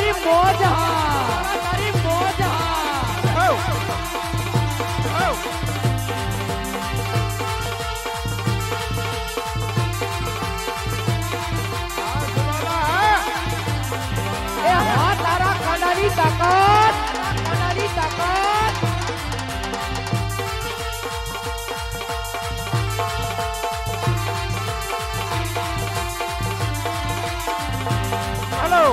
તારી મોજ હા તારી મોજ હા એ હા તારા કાંડાની તાકાત કાંડાની તાકાત હેલો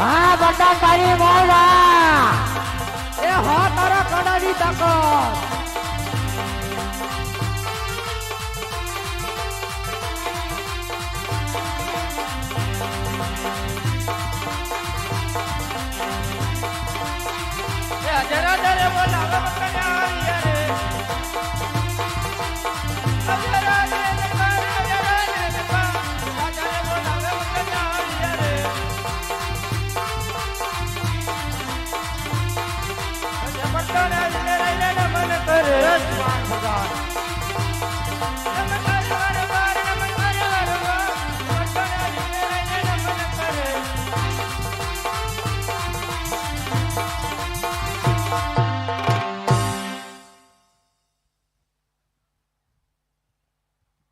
હા બટા તારી મોજ એ હા તારા કાંડાની તાકાત જરા જરે બોલાવે બકરા યાર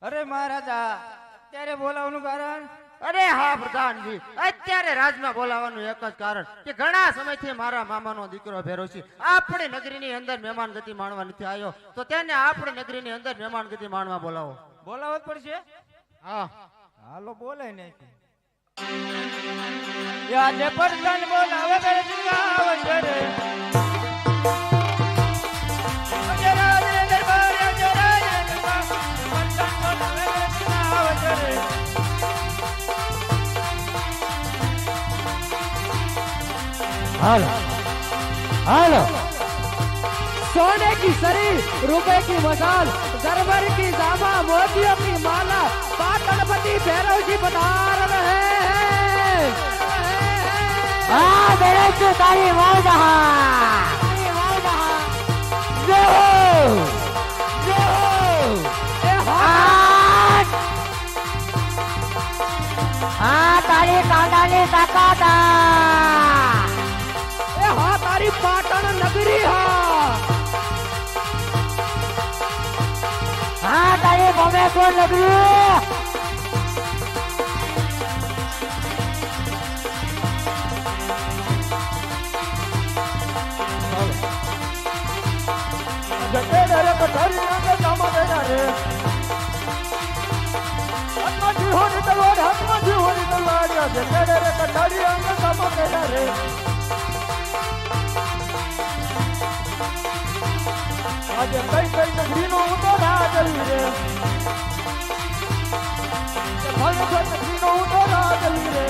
અરે મહારાજા અત્યારે બોલાવવાનું કારણ અરે હા પ્રધાનજી, અત્યારે રાજમાં બોલાવાનું એક જ કારણ કે ઘણા સમયથી મારા મામાનો દીકરો ભેરો છે. આપણી નગરીની અંદર મહેમાન ગતિ માણવા નથી આવ્યો, તો તેને આપણી નગરીની અંદર મહેમાન ગતિ માણવા બોલાવો. બોલાવવું જ પડશે. હા હાલો બોલાય ને યાદ પ્રધાન બોલાવે हेलो हेलो सोने की शरीर रुपए की मसाल गरबर की जामा मोतियों की माला पाटनपति भैरव जी पधार रहे हैं मेरे से तारी मौज तारी कांडानी ताकत तारी पाटण नगरी हाँ तारी भोमेश्वर नगरी આજે કઈ કઈ નગરીનો હું તો રાહ જોઈ રે ભણેશ્વર નગરીનો હું તો રાહ જોઈ રે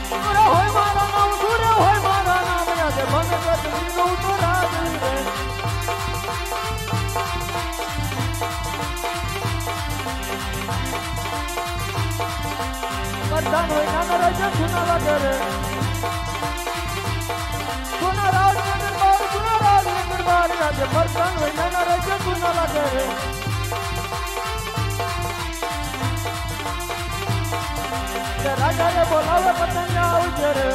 સૂર્ય હોય મારા નામ સૂર્ય હોય મારા નામ આજે ભણેશ્વર નગરીનો હું તો રાહ જોઈ રે પ્રધાન હોય નાના રાજા સુના લાગે રે સુના રાજ દરબાર આજે પ્રધાન હોય નાના રાજા સુના લાગે રે રાજા રે બોલાવે પતંગિયા આવજે રે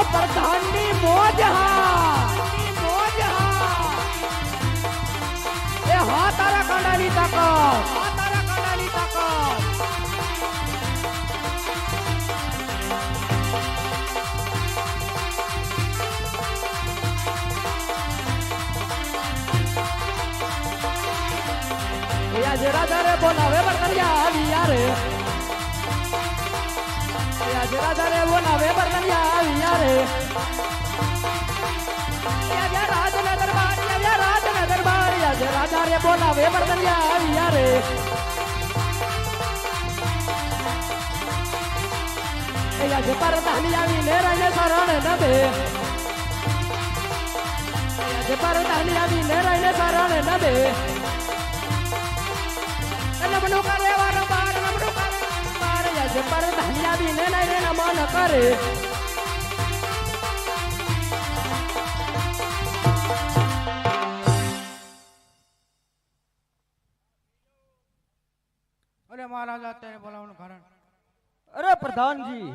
प्रधानी मौज ए हा तारा कांडानी ताकत આજે રાજા રે બોલાવે બરતરિયા આવી યારે આજે રાજા રે બોલાવે બરતરિયા આવી યારે આજે રાજા દરબાર આજે રાજા રે બોલાવે બરતરિયા આવી યારે આજે પરધાની આવીને રહીને શરણ ન દે આજે પરધાની આવીને રહીને શરણ ન દે નમણું કરે વારંવાર આજે પરધાની આવીને લઈને નમન કરે અરે મહારાજા અત્યારે બોલાવવાનું કારણ અરે પ્રધાનજી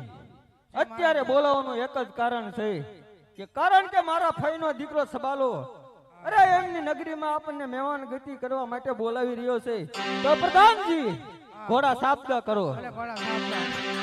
અત્યારે બોલાવવાનું એક જ કારણ છે કે મારા ફઈનો દીકરો સબાલો અરે એમની નગરીમાં આપણને મહેમાન ગતિ કરવા માટે બોલાવી રહ્યો છે તો પ્રધાનજી ઘોડા સાબદ કરો અરે ઘોડા સાબદા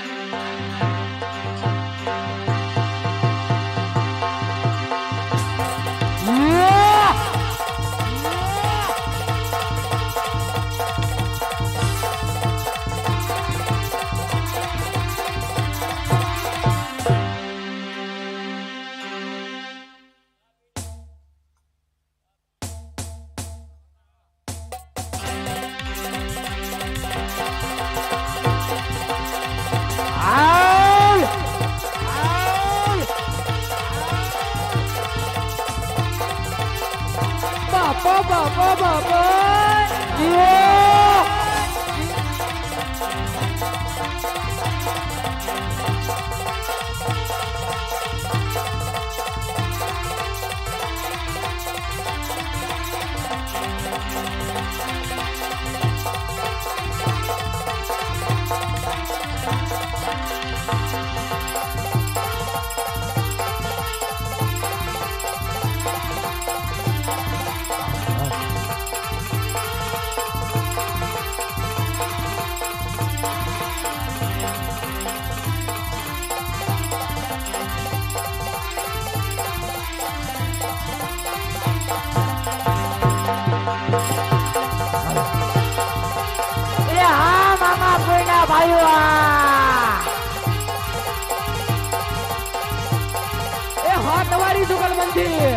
તમારી જુગલબંધી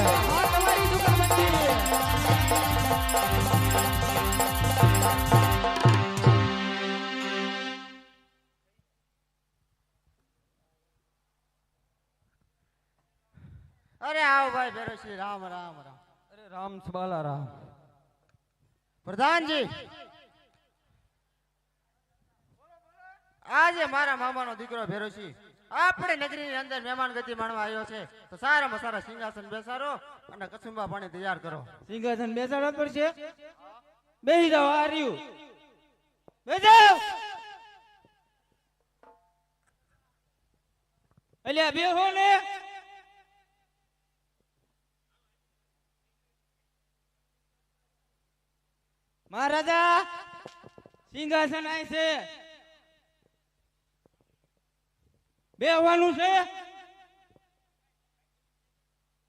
અરે આવો ભાઈ ભેરોશ્રી રામ રામ રામ અરે રામ સબાલા રામ પ્રધાનજી આજે મારા મામાનો દીકરો ભેરોશી આપણે નગરીની અંદર મહેમાન ગતિ માણવા આવ્યો છે તો સારામાં સારા સિંહાસન બેસાડો અને કચુંબા પાણી તૈયાર કરો સિંહાસન બેસાડવા પડશે બેહી જાઓ આ રહ્યું બેસાવ અલ્યા બેહો ને મહારાજા સિંહાસન આય છે બેહવાનું છે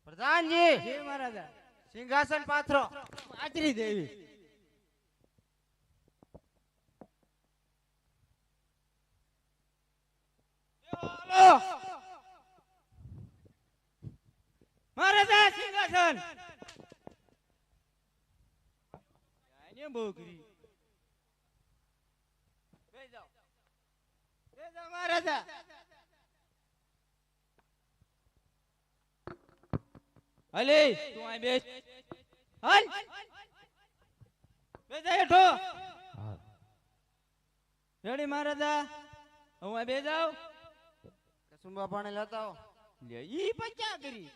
પ્રધાનજી જય મહારાજા સિંહાસન પાથરો. આચરી દેવી હાલો મહારાજા સિંહાસન આને બહુ કરી બે જાઓ મહારાજા અલે તું આ બેસ હાલ બે જા હેઠો રેડી મહારાજા હું આ બે જાવ કસુંબા પાણી લેતા આવો. લે ઈ પચા કરી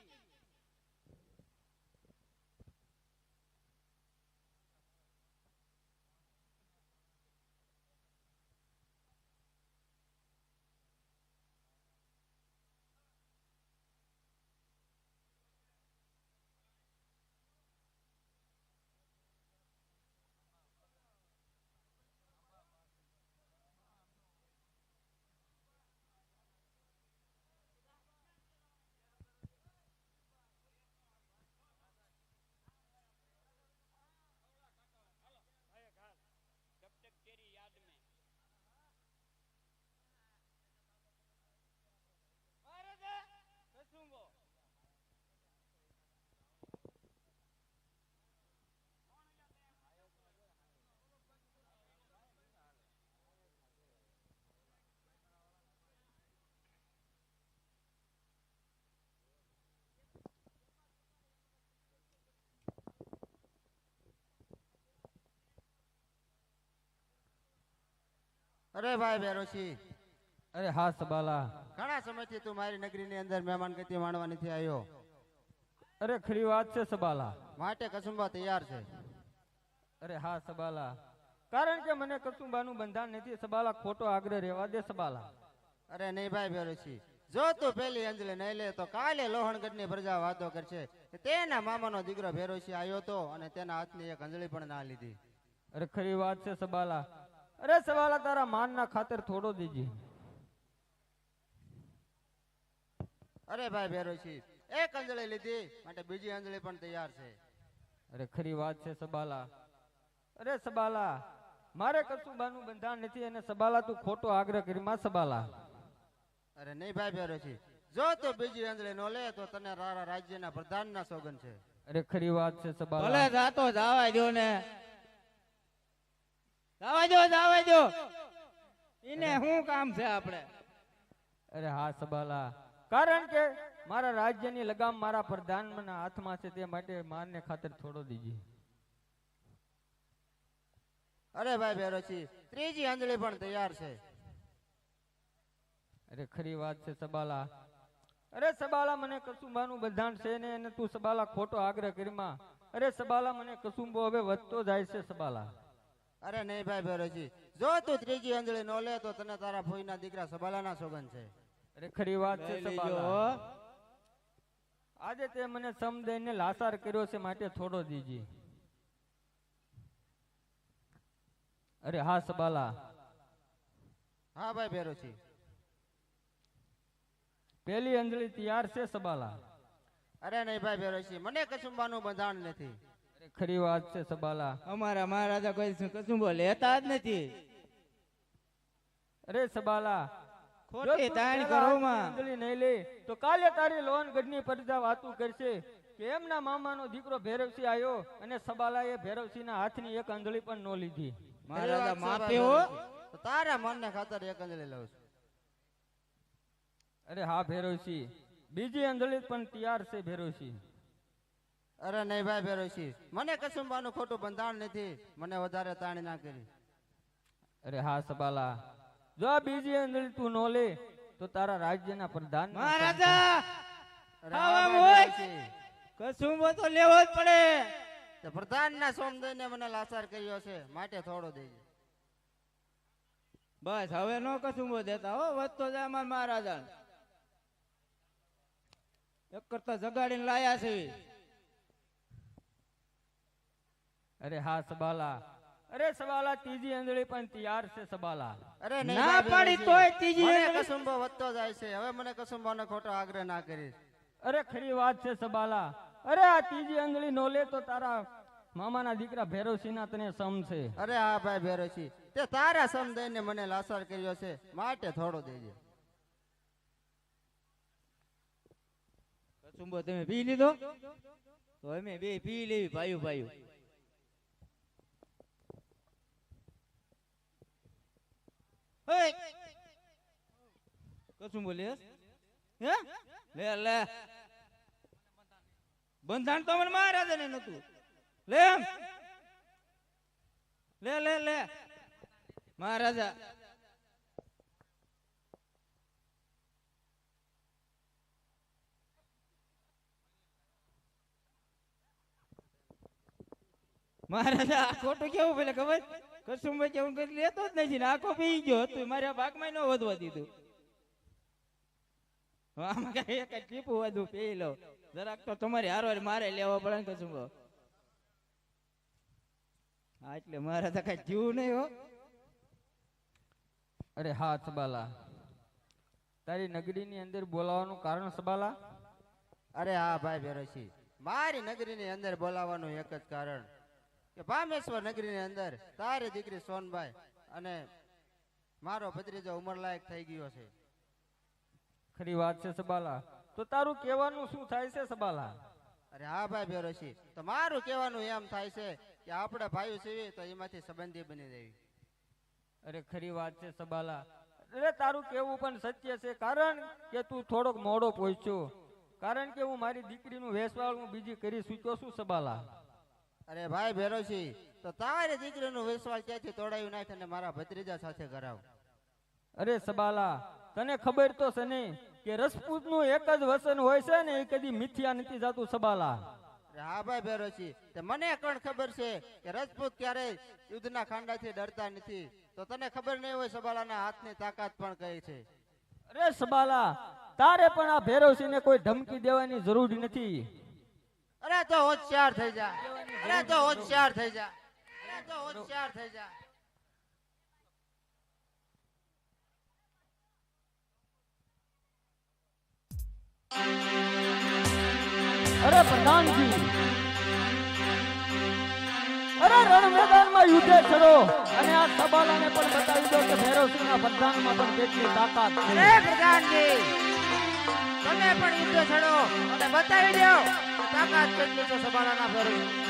અરે ભાઈ બેરોશી, અરે હા સબાલા. ઘણા સમયથી તું મારી નગરીની અંદર મહેમાન ગતિ માણવા નથી આવ્યો. અરે ખરી વાત છે સબાલા. માટે કસુંબા તૈયાર છે. અરે હા સબાલા, કારણ કે મને કસુંબાનું બંધાણ નથી સબાલા. ખોટો આગ્રહ રહેવા દે સબાલા. અરે નહીં ભાઈ બેરોશી, જો તું પેલી અંજલિ નહીં લે તો કાલે લોહણગઢની પ્રજા વાતો કરશે કે તેના મામાનો દીકરો ભેરોશી આવ્યો તો અને તેના હાથની એક અંજલિ પણ ના લીધી. અરે ખરી વાત છે સબાલા. અરે સબાલા, તારા માનના ખાતર થોડો દીજી. અરે ભાઈ બેરોશી, એક અંજલિ લીધી માટે બીજી અંજલિ પણ તૈયાર છે. અરે ખરી વાત છે સબાલા. અરે સબાલા, મારે કસુંબાનું બંધાણ નથી અને સબાલા તું ખોટો આગ્રહ કરી માં સબાલા. અરે નહીં ભાઈ બેરોશી, જો તું બીજી અંજલિ નો લે તો તને તારા રાજ્યના પ્રધાનના સોગન છે. અરે ખરી વાત છે ભલે સબાલા. જાતો જવા દો ને, જવા દો એને શું કામ છે આપણે. અરે હા સબાલા, કારણ કે મારા રાજ્યની લગામ મારા પ્રધાનના હાથમાં છે, તે માટે માનને ખાતર થોડો દીજી. અરે ભાઈ બેરોશી, ત્રીજી અંજલિ પણ તૈયાર છે. અરે ખરી વાત છે સબાલા. અરે સબાલા, મને કસુંબાનું બંધાણ છે ને અને તું સબાલા ખોટો આગ્રહ કરીમાં. અરે સબાલા, મને કસુંબો હવે વધતો જાય છે સબાલા. અરે નહીં ભાઈ બેરોશી, જો તું ત્રીજી અંજલિ નો લે તો તને તારા ફોઈના દીકરા સબાલાના સોગન છે. અરે ખરી વાત છે લઈ લેજો, સબાલા. હો. આજે તે મને સમ દઈને લાસાર કર્યો છે, માટે થોડો દીજી. અરે હા સબાલા, હા ભાઈ બેરોશી. પેલી અંજલિ તૈયાર છે સબાલા. અરે નહીં ભાઈ બેરોશી, મને કસુંબાનું બંધાણ નથી. અરે ખરી વાત છે સબાલા. અમારા મહારાજા કોઈ કસુંબો લેતા જ નથી. અરે સબાલા, જો ખોટી તું તાણ પેલા કરોમાં. અંજલિ નહીં લે તો કાલે તારી લોહનગઢની પ્રજા વાતું કરશે કે એમના મામાનો દીકરો ભૈરવસિંહ આવ્યો અને સબાલાએ ભૈરવસિંહના હાથની એક અંજલિ પણ ન લીધી. મહારાજા ખરી વાત છે માફી ભાઈ હો. બેરોશી. તો તારા મનને ખાતર એક અંજલિ લઉં છું. અરે હા ભૈરવસિંહ, બીજી અંજલિ પણ તૈયાર છે ભૈરવસિંહ. અરે નહીં ભાઈ બેરોશી, મને કસુંબાનું ખોટું બંધાણ નથી. મને વધારે તાણી ના કરી. અરે હા સબાલા, જો આ બીજી અંજલિ તું ન લે તો તારા રાજ્યના પ્રધાન મહારાજા અરે આવા હા હોય. ભાઈ બેરોશી, કસુંબો તો લેવો જ પડે. તે પ્રધાનના સોમ દઈને મને લાચાર કર્યો છે, માટે થોડો દેજે. બસ હવે નો કસુંબો દેતા હો, વધતો જાય અમારા મહારાજા. એક કરતા જગાડીને લાયા છે. અરે હા સબાલા, અરે સબાલા ત્રીજી આંધળી પણ તૈયાર છે સબાલા. અરે નહીં ના ભાઈ પાડી ભેરોજી. તોય ત્રીજી મને આંધળી? કસુંબો વધતો જાય છે. હવે મને કસુંબાનો ખોટો આગ્રહ ના કરીશ. અરે ખરી વાત છે સબાલા. અરે આ ત્રીજી આંધળી નો લે તો તારા મામાના દીકરા ભેરવસિંહના તને સમ છે. અરે હા ભાઈ ભેરોજી, તે તારા સમ દઈને મને લાસાર કર્યો છે, માટે થોડો દેજે. કસુંબો તમે પી લીધો તો અમે બે પી લેવી ભાઈઓ ભાઈઓ. કસુંબો લે હે લે લે બંધાણ તો મને મહારાજાને નતું. લે એમ. લે લે લે મહારાજા મહારાજા આ ખોટું કેવું પેલા ખબર કસુંબો કેવું કઈ લેતો જ નથી ને આખો પી ગયો હતું મારા ભાગમાં ન વધવા દીધું. આમાં કઈ એક ટીપું વધુ પી લો જરાક તો તમારી હારો મારે લેવો પડે ને કસુંબો. હા એટલે મહારાજા કઈ જીવ નહીં હો. અરે હા સબાલા, તારી નગરીની અંદર બોલાવાનું કારણ સબાલા? અરે હા ભાઈ ભેરોજી, મારી નગરીની અંદર બોલાવવાનું એક જ કારણ કે ભામેશ્વર નગરીની અંદર તારી દીકરી સોનબાઈ અને મારો ભત્રીજો ઉંમરલાયક થઈ ગયો છે. ખરી વાત છે સબાલા. તો તારું કહેવાનું શું થાય છે સબાલા? અરે હા ભાઈ ભેરોજી, તો મારું કહેવાનું એમ થાય છે કે આપણે ભાઈઓ છીએ તો એમાંથી સંબંધી બની જવી. અરે ખરી વાત છે સબાલા. અરે તારું કેવું પણ સત્ય છે, કારણ કે તું થોડોક મોડો પહોંચ્યો, કારણ કે હું મારી દીકરીનું વેસવાળ હું બીજી કરી ચૂક્યો છું સબાલા. અરે ભાઈ ભેરોજી, તો તારી દીકરીનું વિશ્વાસ ક્યાંથી તોડાવી નાખ અને મારા ભત્રીજા સાથે કરાવ. અરે સબાલા, તને ખબર તો છે ને કે રજપૂતનું એક જ વસન હોય છે ને એ કદી મિથ્યા નથી જાતું સબાલા. અરે હા ભાઈ ભેરોજી, તે મને કોણ ખબર છે કે રજપૂત ક્યારેય યુદ્ધના ખાંડાથી ડરતા નથી, તો તને ખબર નહીં હોય સબાલાના હાથની તાકાત પણ કઈ છે. અરે સબાલા, તારે પણ આ ભેરવસિંહને કોઈ ધમકી દેવાની જરૂર નથી. અરે તો હોશિયાર થઈ જા, અરે તો હોશિયાર થઈ જા, અરે તો હોશિયાર થઈ જા. અરે પ્રધાનજી, અરે રણ મેદાનમાં યુદ્ધે ચડો અને આ સબાલાને પણ બતાવી દો કે ભૈરવસિંહના પ્રધાનમાં પણ કેટલી તાકાત છે. અરે પ્રધાનજી, તમે પણ યુદ્ધ છોડો અને બતાવી દો કે તાકાત કેટલી છે સબાલાના ભેરોજી.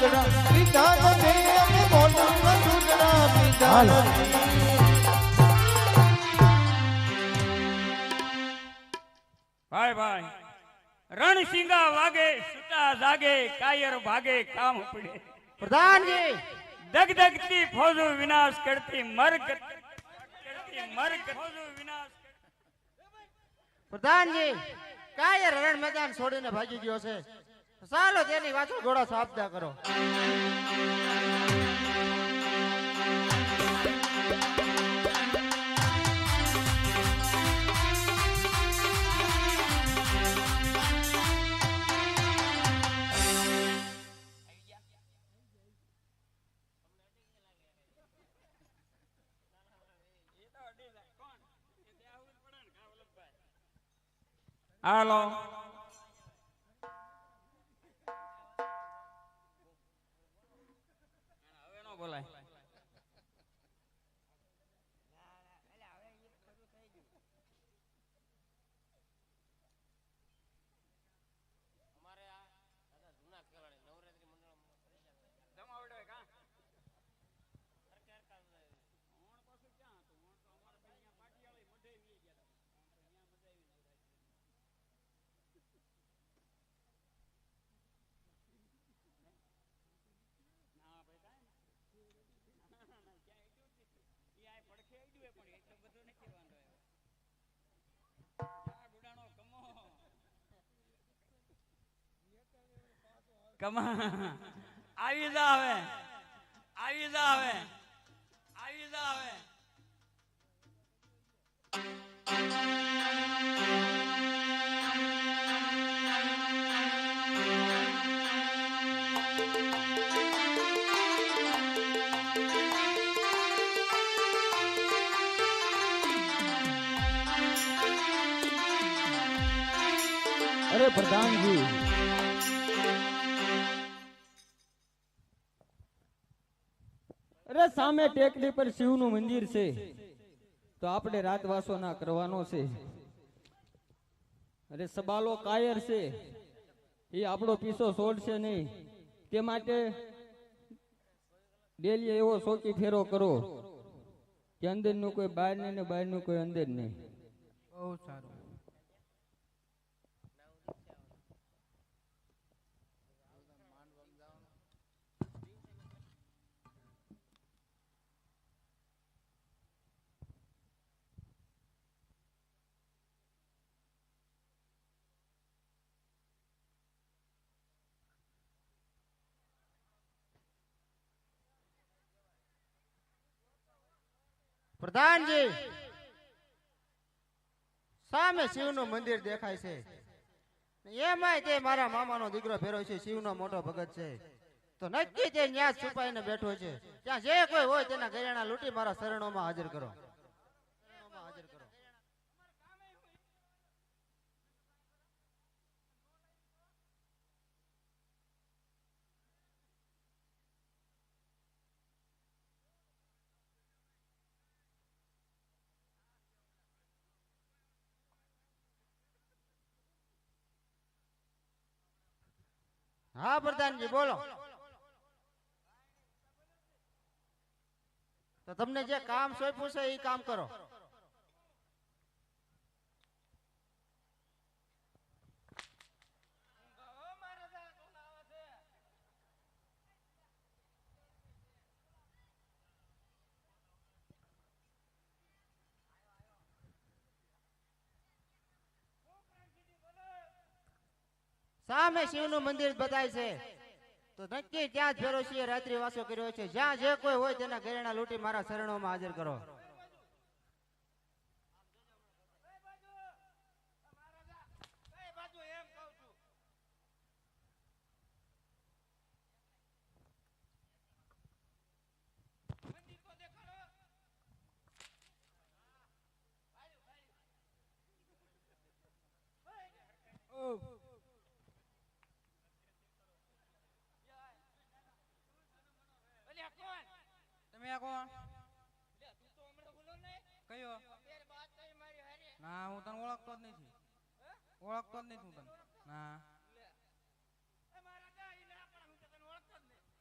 દૂધડા પીધા નથી અમે મોઢાના દૂધડા પીધા નથી. ભાઈ ભાઈ રણસિંગા વાગે સુતા જાગે કાયર ભાગે કામ પડે. પ્રધાનજી દગદગતી ફૌજો વિનાશ કરતી મર્ગ ફૌજો વિનાશ. પ્રધાનજી કાયર રણ મેદાન છોડીને ભાગી ગયો છે. ચાલો તેની પાછળ ઘોડા સાબદા કરો. હાલો હવે નો બોલાય. કમા આવી જા હવે આવી જા હવે આવી જા હવે. અરે પ્રધાનજી અરે સામે ટેકરી પર શિવનું મંદિર છે તો આપણે રાતવાસો ના કરવાનો છે. અરે સબાલો કાયર છે એ આપણો પીછો છોડશે નહીં. તે માટે ડેલી એવો શોકી ફેરો કરો કે અંદરનું કોઈ બહાર નહીં ને બહારનું કોઈ અંદર નહીં. બહુ સારું. પ્રધાનજી સામે શિવનું મંદિર દેખાય છે. એમાંય તે મારા મામાનો દીકરો ફેરો છે, શિવનો મોટો ભગત છે. તો નક્કી તે ન્યાસ છુપાઈને બેઠો છે. ત્યાં જે કોઈ હોય તેના ઘરેણા લૂંટી મારા શરણોમાં હાજર કરો. હા પ્રધાનજી બોલો. તો તમને જે કામ સોંપ્યું છે એ કામ કરો. સામે શિવનું મંદિર બતાય છે તો નક્કી ત્યાં જ ફેરો છે. રાત્રિ વાસો કર્યો છે. જ્યાં જે કોઈ હોય તેના ઘરેણા લૂંટી મારા શરણોમાં હાજર કરો. તમે આ કોણ? કયો? ના હું તને ઓળખતો જ નથી. ઓળખતો જ નથી હું તને. ના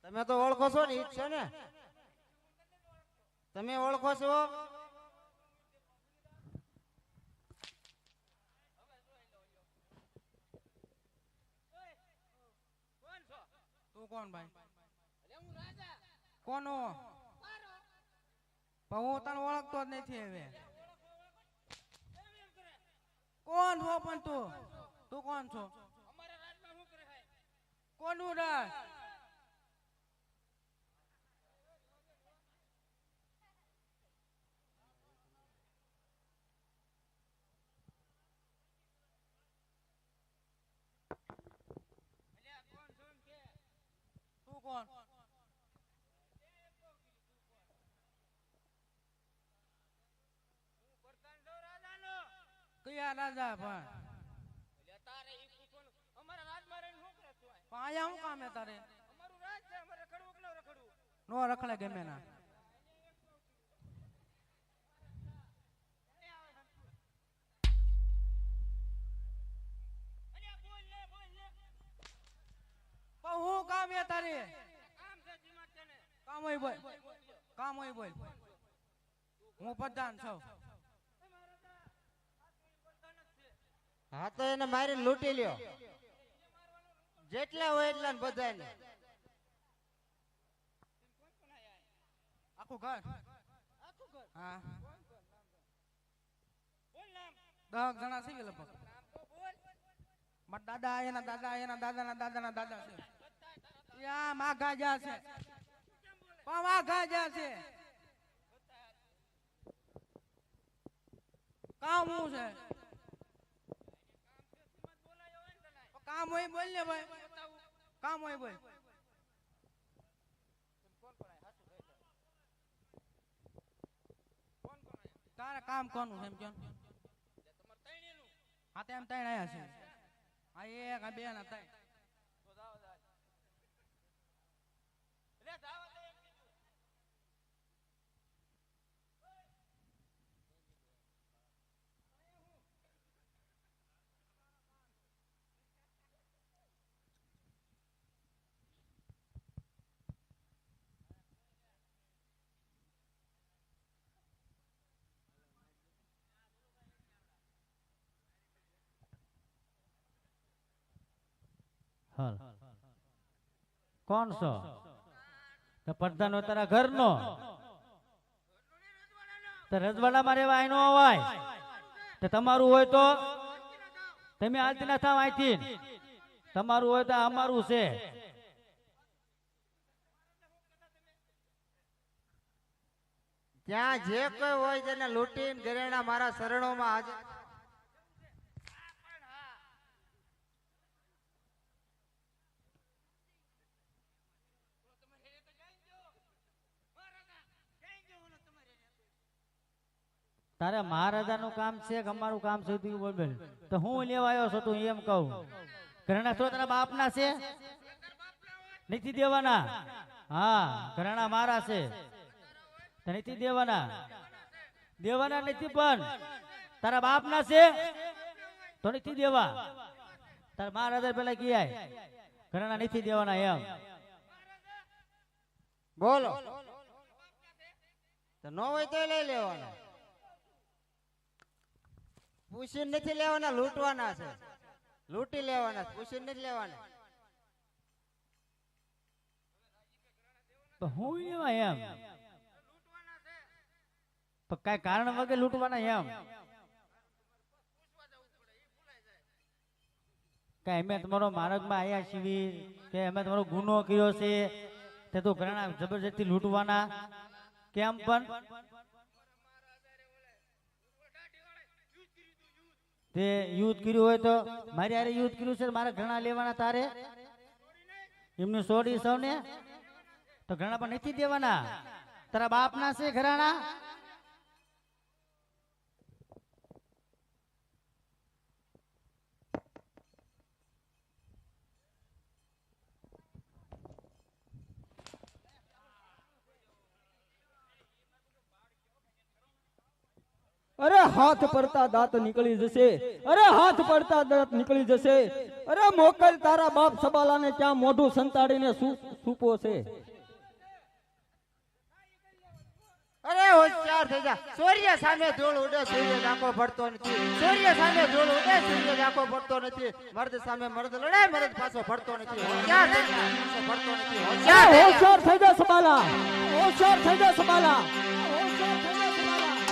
તમે તો ઓળખો છો ને, ઈ જ છે ને? તમે ઓળખો છો? તું કોણ ભાઈ? કોનો? પણ હું તને ઓળખતો જ નથી હવે. કોણ છો પણ તું? તું કોણ છો? કોનું રાજ? તું કોણ? કયા રાજા પણ? પણ આયા શું કામ હે તારે? નો રખડે ગમે ના. પણ હું કામ હે તારે? કામ હોય બોલ. કામ હોય બોલ. હું પ્રધાન છું. હા તો એને મારીને લૂંટી લ્યો, જેટલા હોય એટલા બધાને. આખું ઘર? હા 10 જણા છે લગભગ. મારા દાદા એના દાદા એના દાદાના દાદાના દાદા છે. યા માઘા જા છે. પણ માઘા જા છે. કામ શું છે? કામ હોય બોલ ને ભાઈ. કામ હોય બોલ. તારે કામ કોનું છે એમ કેમ? હા તો એમ 3 આયા છે. આ 1 આ 2 ના 3. હાલ કોણ છો? તો પ્રધાન હોય તારા ઘરનો, તો રજવાડામાં રહેવા આઈનો અવાય. તો તમારું હોય તો તમે હાલતી ના થાવ અહીંથી. તમારું હોય તો અમારું છે. ત્યાં જે કોઈ હોય તેને લૂંટીને ઘરેણા મારા શરણોમાં હાજર. તારે મહારાજાનું કામ છે કે અમારું કામ છે? તું બોલ બેન. તો હું લેવા આવ્યો છું તું એમ કહું. ઘરેણા તો તારા બાપના છે, નથી દેવાના. હા ઘરેણા મારા છે, તો નથી દેવાના. દેવાના નથી, પણ તારા બાપના છે તો નથી દેવા. તારા મહારાજા પેલા કીયા ઘરેણા નથી દેવાના એમ. બોલો તો ન હોય તો લઈ લેવાના. પૂછીને નથી લેવાના, લૂંટવાના છે. લૂંટી લેવાના, પૂછીને નથી લેવાના. તો હું લેવા એમ, પણ કઈ કારણ વગર લૂંટવાના એમ. કે અમે તમારો માર્ગમાં આયા છીએ, કે અમે તમારો ગુનો કર્યો છે તે તો ઘણા જબરજસ્તી લૂંટવાના કેમ? પણ તે યુદ્ધ કર્યું હોય તો મારી હારે યુદ્ધ કર્યું છે, મારે ઘણા લેવાના. તારે એમનું છોડી સૌને તો ઘણા પણ નથી દેવાના. તારા બાપના છે ઘરાણા. અરે હાથ પડતા દાંત નીકળી જશે, અરે હાથ પડતા દાંત નીકળી જશે. અરે મોકલ તારા બાપ સબાલાને ક્યાં મોઢું સંતાડીને સૂપો છે. અરે હોશિયાર થઈ જા. સૂર્ય સામે ધૂળ ઉડે, સૂર્ય ઝાંખો પડતો નથી. સૂર્ય સામે ધૂળ ઉડે, સૂર્ય ઝાંખો પડતો નથી. મર્દ સામે મર્દ લડે, મર્દ પાછો પડતો નથી. હોશિયાર થઈ જા, પાછો પડતો નથી. હોશિયાર થઈ જા. હોશિયાર થઈ જા સબાલા, હોશિયાર થઈ જા સબાલા, હોશિયાર થઈ જા સબાલા.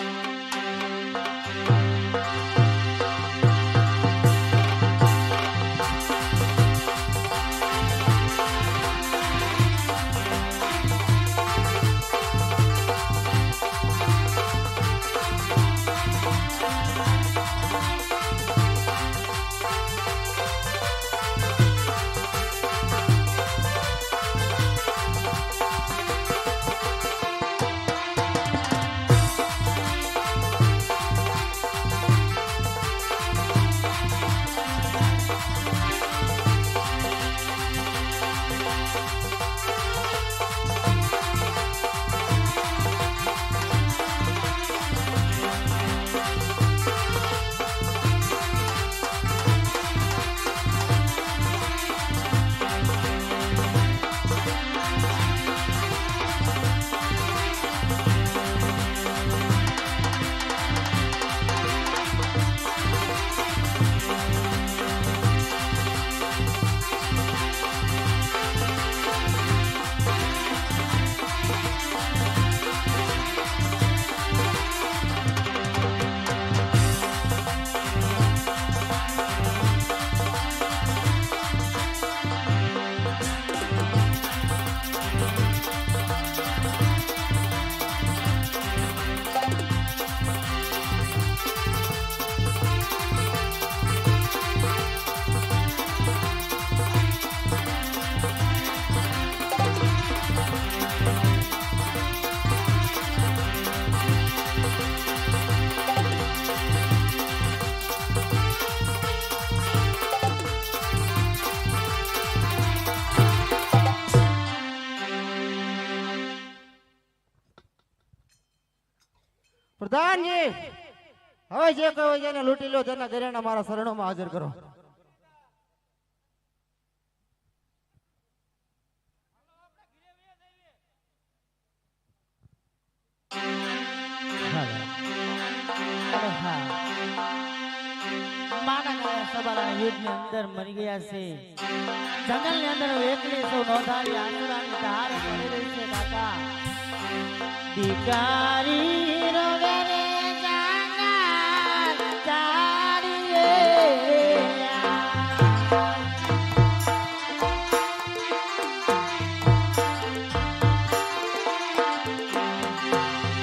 પ્રધાનજી, હવે જે કોઈ હોય એને લૂંટી લો, તેના ઘરેણા મારા શરણોમાં હાજર કરો. સબાલાના યુદ્ધની અંદર મરી ગયા છે. જંગલની અંદર એકલી સૌ નોંધારી આંસુડાની ધાર પડી રહી છે. કાકા દીકારી રોવે રે જંગલ ચારીએ.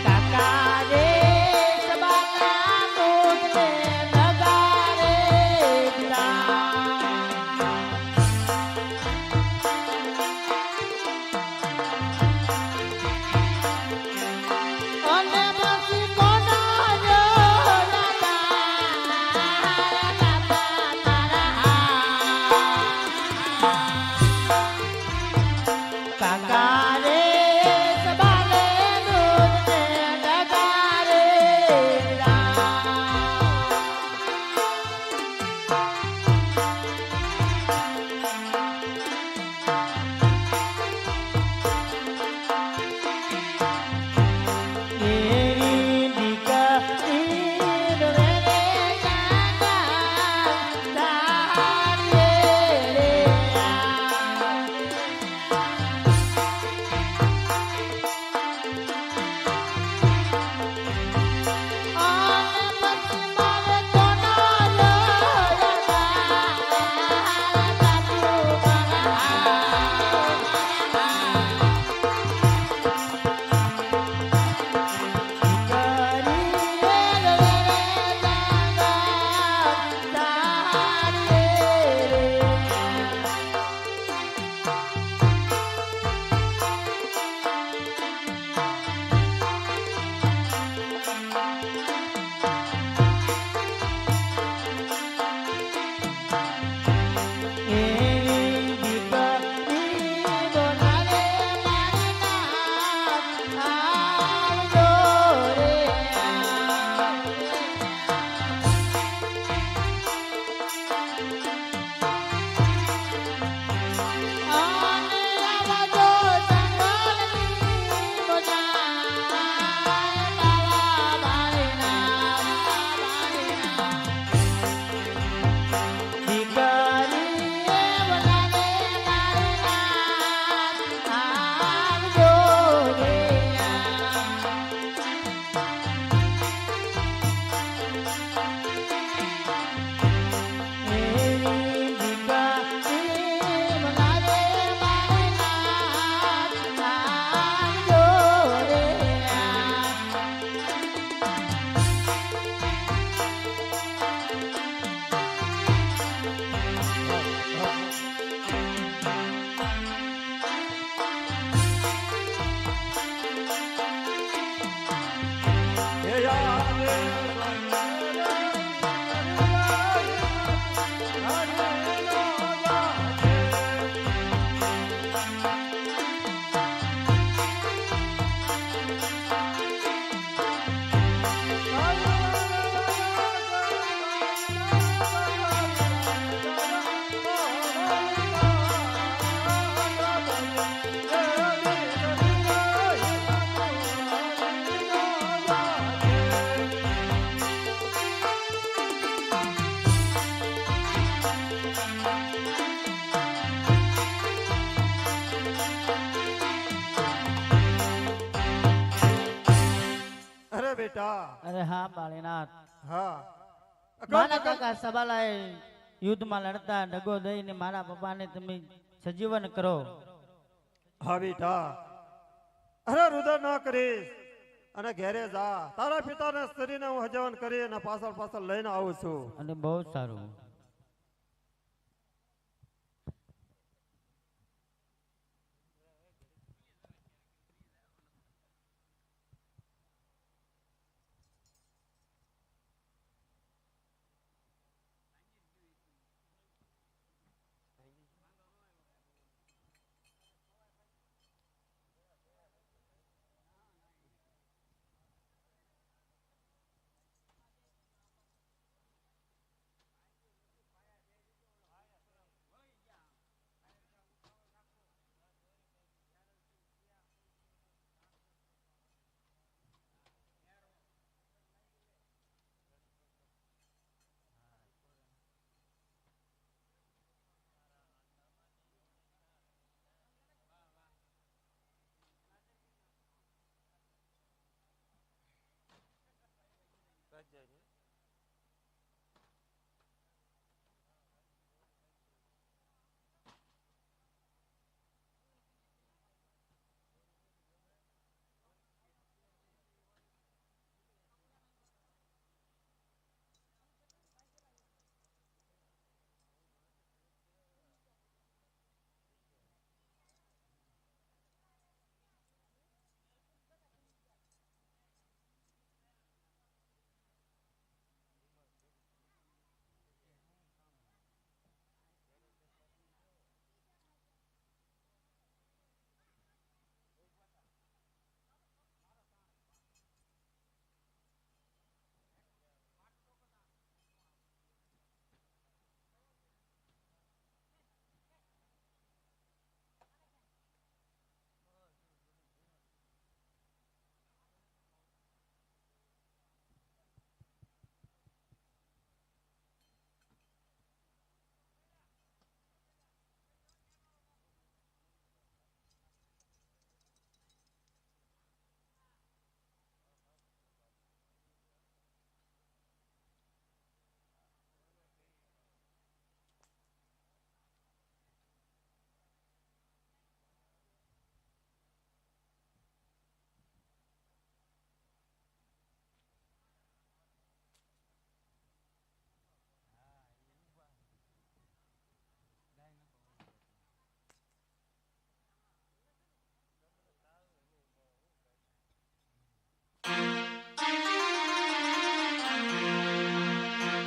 કાકા રે સબાલા મોટને લગારે અને બેટા અરે હા બાળીનાથ, હા મારા કાકા સબાલાએ યુદ્ધમાં લડતા ડગો દઈને મારા પપ્પાને તમે સજીવન કરો. હા બેટા અરે રુદન ના કરીશ અને ઘેરે જા. તારા પિતાના શરીરને હું હજવન કરી અને પાછળ પાછળ લઈને આવું છું. અને બહુ સારું.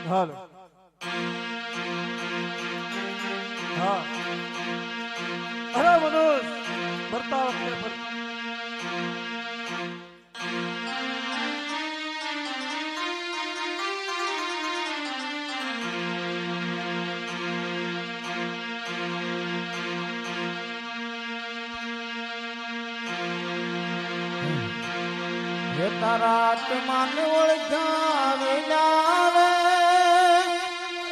હાલો હા અરે મનોજ ભરતા વખતે તારા આત્માને ઓળખ્યા વિના રે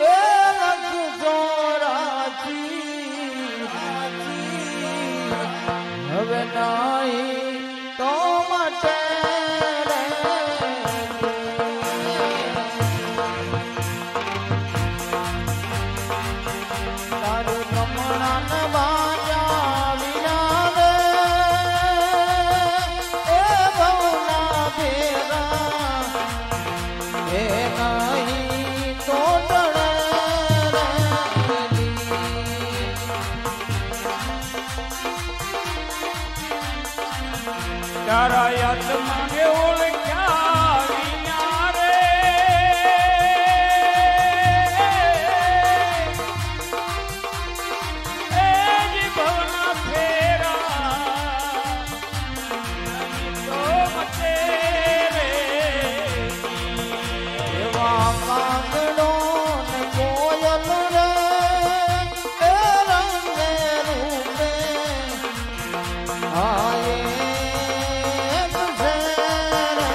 એ લખજો રાજી હવે નહીં તો માટે રે તારું કમળાને બાજા વિના રે એ ભવના ભેરા એ નહીં તો ડરે તારા આત્માને ઓળખ્યા વિના રે એ જ ભવના ફેરા તો મતે રે એવા કાગડો ને કોયલ રે એ રંગે રૂપે આયે એક ફેરે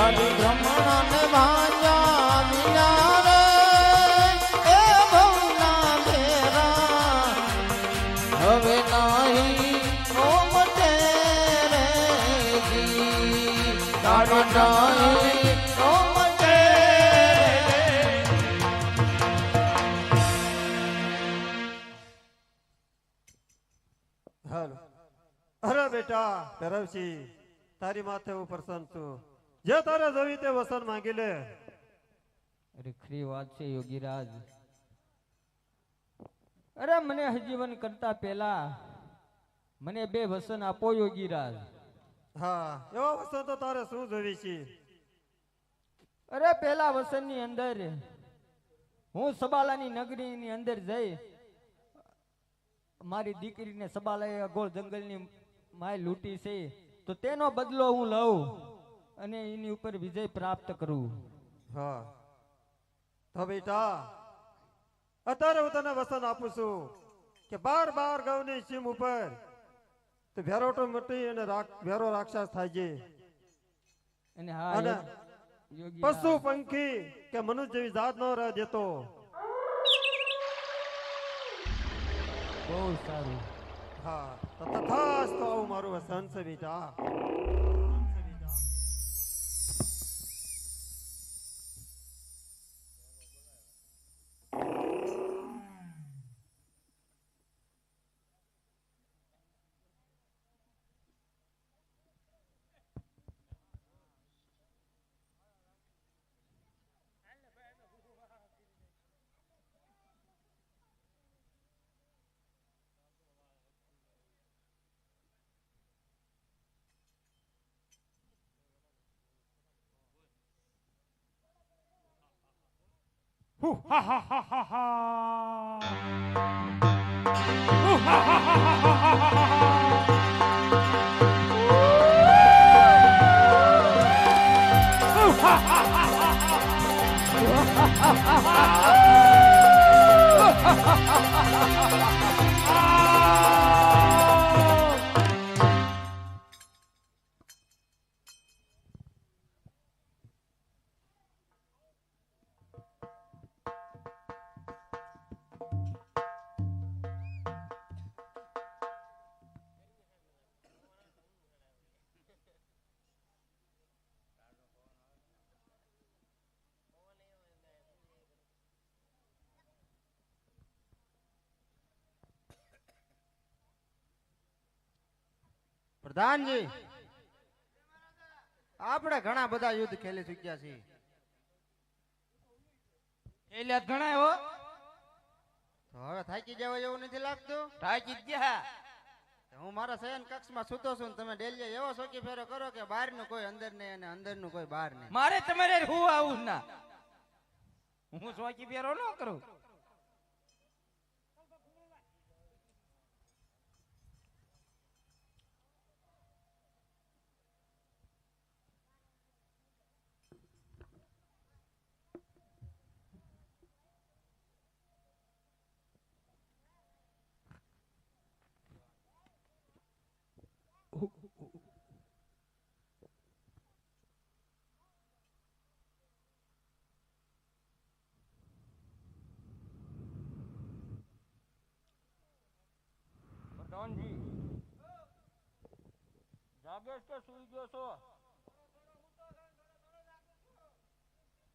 ખાલી ભ્રમણા ને ભાંજા વિના રે એ ભવના ઘેરા હવે નહીં મટે રે જી તારો નહીં મટે હાલો અરે બેટા ભૈરવસિંહ તારી માથે હું પ્રસન્ન છું જે તારે જોવી તે વસન માંગી લે અરે ખરી વાત છે યોગીરાજ. અરે મને હજીવન કરતા પહેલા મને 2 વસન આપો યોગીરાજ. હા એવા વસન તો તારે શું જોવી છે? અરે પહેલા વસનની અંદર હું સબાલાની નગરીની અંદર જઈ મારી દીકરીને સબાલાએ અઘોર જંગલની માય લૂંટી છે તો તેનો બદલો હું લઉં અને એની ઉપર વિજય પ્રાપ્ત કરું. હા તો બેટા અત્યારે હું તને વસન આપું છું કે 12 ગાઉની સીમ ઉપર તો ભેરોટો મટી અને ભેરો રાક્ષસ થાય છે અને હા અને યોગી પશુ પંખી કે મનુષ્ય જેવી જાત ન રહે દેતો. બહુ સારું. હા તો તથાસ્તુ તો આવું મારું વસન છે બેટા. Ha ha ha ha ha. Ha ha ha ha ha પ્રધાનજી આપણે ઘણા બધા યુદ્ધ ખેલી ચૂક્યા છીએ. એટલે ઘણા હો તો હવે થાકી જવા એવું નથી લાગતું? થાકી જ ગયા. હું મારા શયન કક્ષમાં સૂતો છું ને તમે ડેલી એવો શોકી ફેરો કરો કે બહાર નું કોઈ અંદર નહીં અને અંદર નું કોઈ બહાર નહીં. મારે તમારે હું આવું ના, હું શોકી ફેરો ન કરું. પ્રધાનજી જાગેશ કે સુઈ ગયો છો?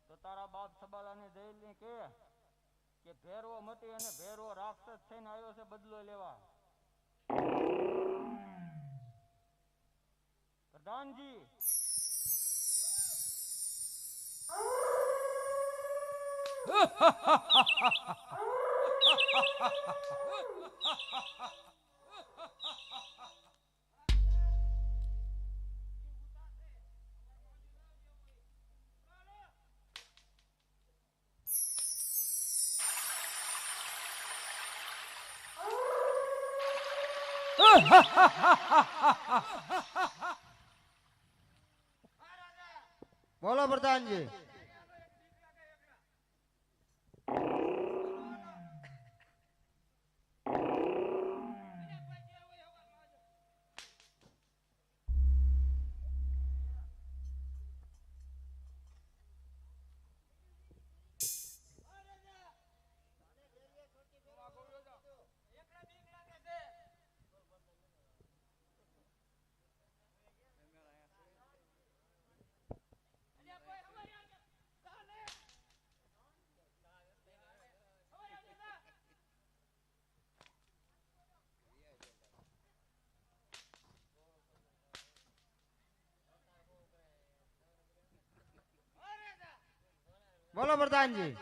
તો તારા બાપ સબાલાને જઈને કે ભેરવો મટી અને ભેરવો રાક્ષસ થઈને આવ્યો છે બદલો લેવા. પ્રધાનજી બોલો પ્રધાનજી. બોલો પ્રધાનજી.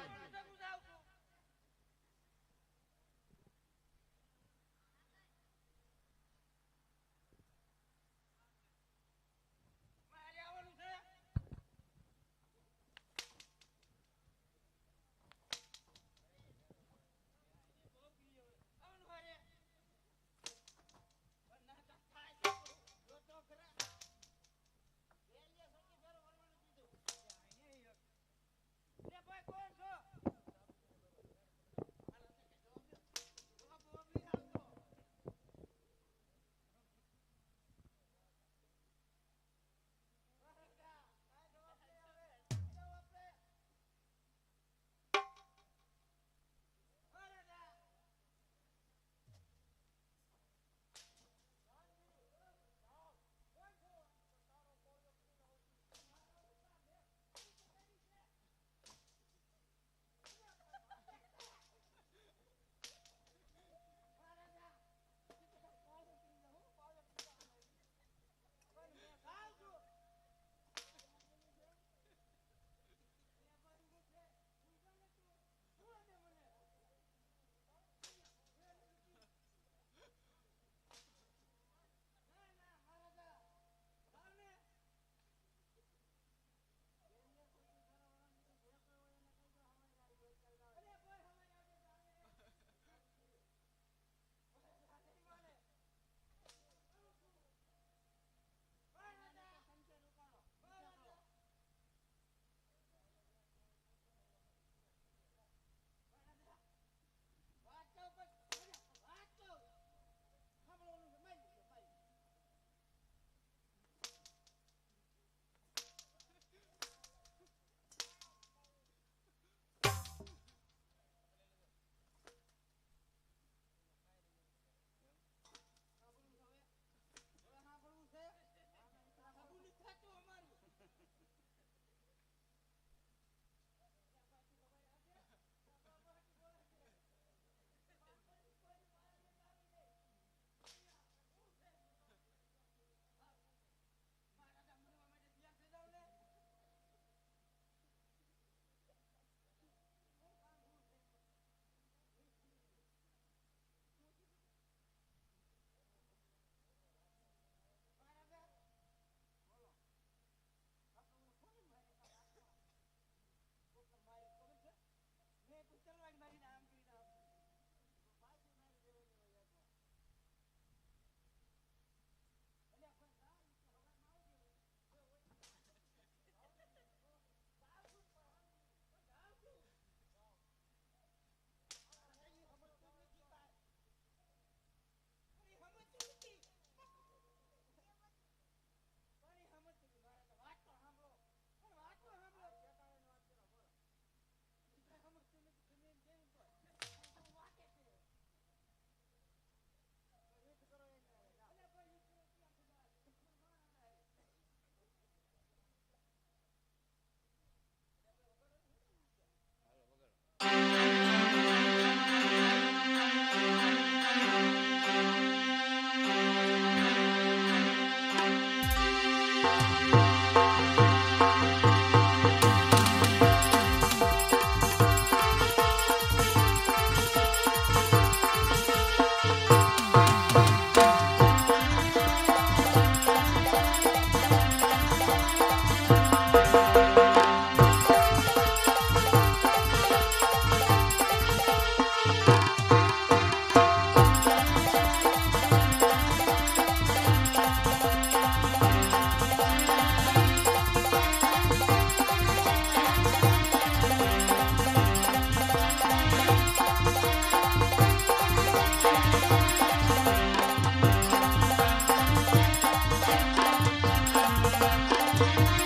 Thank you.